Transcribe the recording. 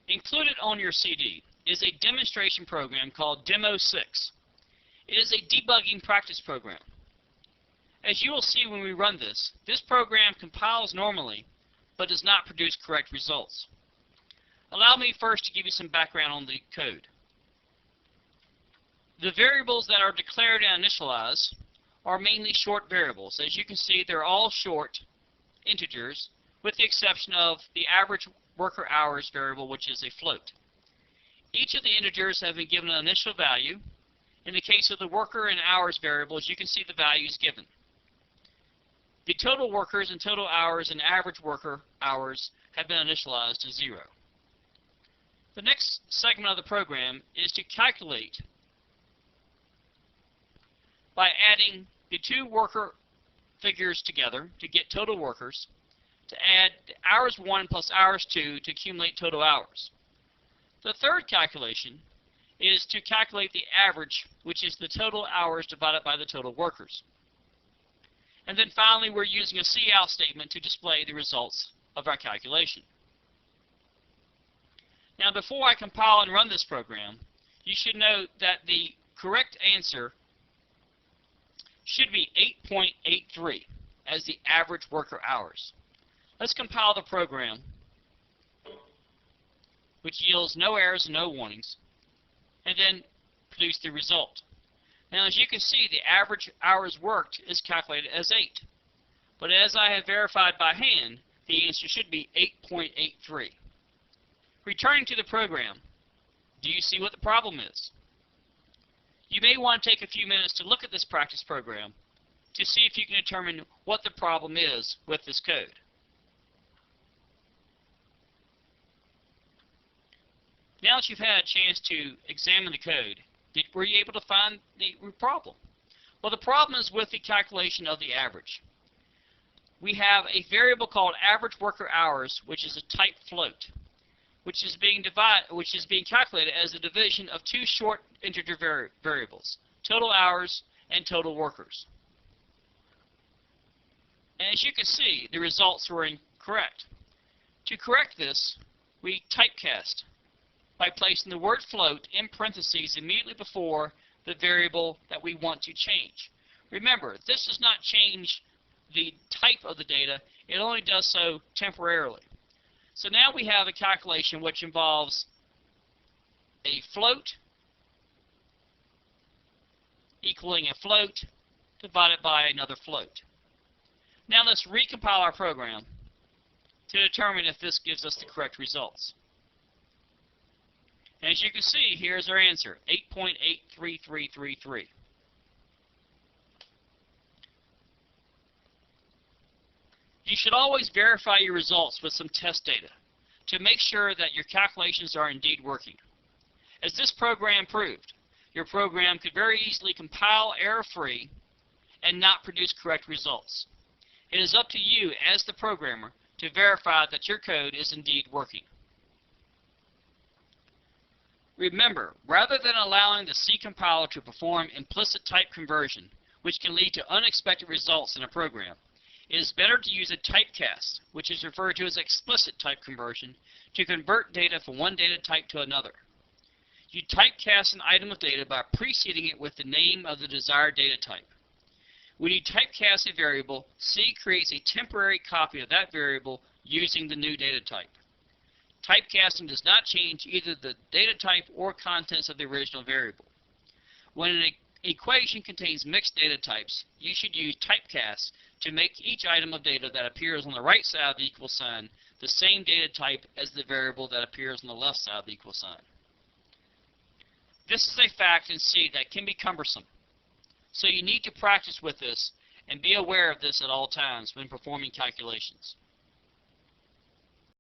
Included on your CD is a demonstration program called Demo 6. It is a debugging practice program. As you will see when we run this, this program compiles normally, but does not produce correct results. Allow me first to give you some background on the code. The variables that are declared and initialized are mainly short variables. As you can see, they're all short integers, with the exception of the average worker hours variable, which is a float. Each of the integers have been given an initial value. In the case of the worker and hours variables, you can see the values given. The total workers and total hours and average worker hours have been initialized to 0. The next segment of the program is to calculate by adding the two worker figures together to get total workers, to add hours 1 plus hours 2 to accumulate total hours. The third calculation is to calculate the average, which is the total hours divided by the total workers. And then finally, we're using a cout statement to display the results of our calculation. Now, before I compile and run this program, you should note that the correct answer should be 8.83 as the average worker hours. Let's compile the program, which yields no errors and no warnings, and then produce the result. Now, as you can see, the average hours worked is calculated as 8. But as I have verified by hand, the answer should be 8.83. Returning to the program, do you see what the problem is? You may want to take a few minutes to look at this practice program to see if you can determine what the problem is with this code. Now that you've had a chance to examine the code, were you able to find the problem? Well, the problem is with the calculation of the average. We have a variable called average worker hours, which is a type float, which is being calculated as a division of two short integer variables, total hours and total workers. And as you can see, the results were incorrect. To correct this, we typecast by placing the word float in parentheses immediately before the variable that we want to change. Remember, this does not change the type of the data, it only does so temporarily. So now we have a calculation which involves a float equaling a float divided by another float. Now let's recompile our program to determine if this gives us the correct results. And as you can see, here's our answer, 8.83333. You should always verify your results with some test data to make sure that your calculations are indeed working. As this program proved, your program could very easily compile error-free and not produce correct results. It is up to you as the programmer to verify that your code is indeed working. Remember, rather than allowing the C compiler to perform implicit type conversion, which can lead to unexpected results in a program, it is better to use a typecast, which is referred to as explicit type conversion, to convert data from one data type to another. You typecast an item of data by preceding it with the name of the desired data type. When you typecast a variable, C creates a temporary copy of that variable using the new data type. Typecasting does not change either the data type or contents of the original variable. When an equation contains mixed data types, you should use typecast to make each item of data that appears on the right side of the equal sign the same data type as the variable that appears on the left side of the equal sign. This is a fact in C that can be cumbersome, so you need to practice with this and be aware of this at all times when performing calculations.